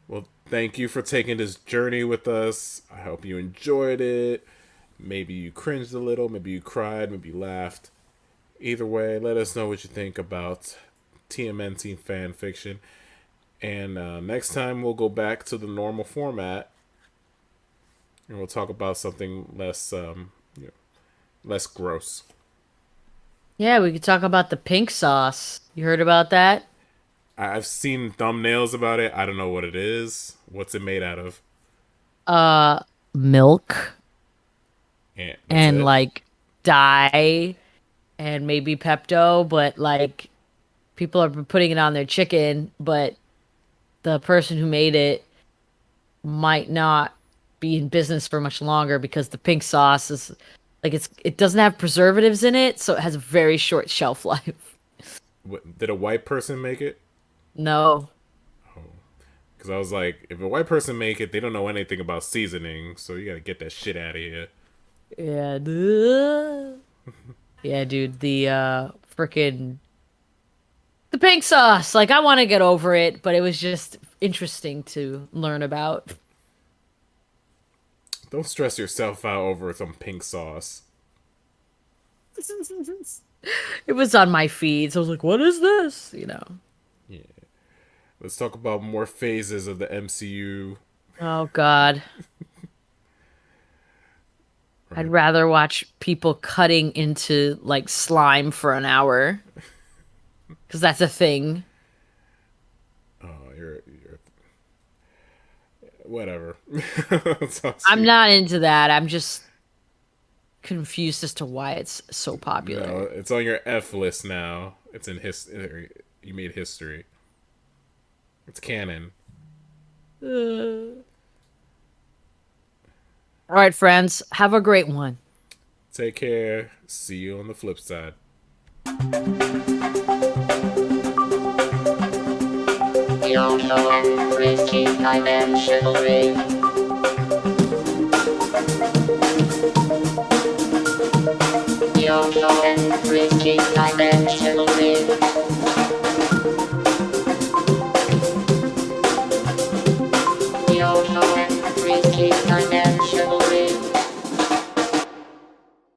Well, thank you for taking this journey with us. I hope you enjoyed it. Maybe you cringed a little, maybe you cried, maybe you laughed. Either way, let us know what you think about TMNT fan fiction. And next time we'll go back to the normal format, and we'll talk about something less gross. Yeah, we could talk about the pink sauce. You heard about that? I've seen thumbnails about it. I don't know what it is. What's it made out of? Milk And that's and it. like dye and maybe Pepto, but like people are putting it on their chicken, but the person who made it might not be in business for much longer because the pink sauce is Like it doesn't have preservatives in it, so it has a very short shelf life. Did a white person make it? No. Because I was like, if a white person make it, they don't know anything about seasoning, so you gotta get that shit out of here. Yeah. Yeah, dude, the freaking the pink sauce. Like I want to get over it, but it was just interesting to learn about. Don't stress yourself out over some pink sauce. It was on my feed, so I was like, "What is this?" You know. Yeah. Let's talk about more phases of the MCU. Oh God. I'd rather watch people cutting into like slime for an hour. Because that's a thing. Oh, you're whatever. I'm not into that. I'm just confused as to why it's so popular. No, it's on your F list now. It's in history. You made history. It's canon. All right, friends. Have a great one. Take care. See you on the flip side. Yoto and Risky Dimensional Ring. Yoto and Risky Dimensional Ring.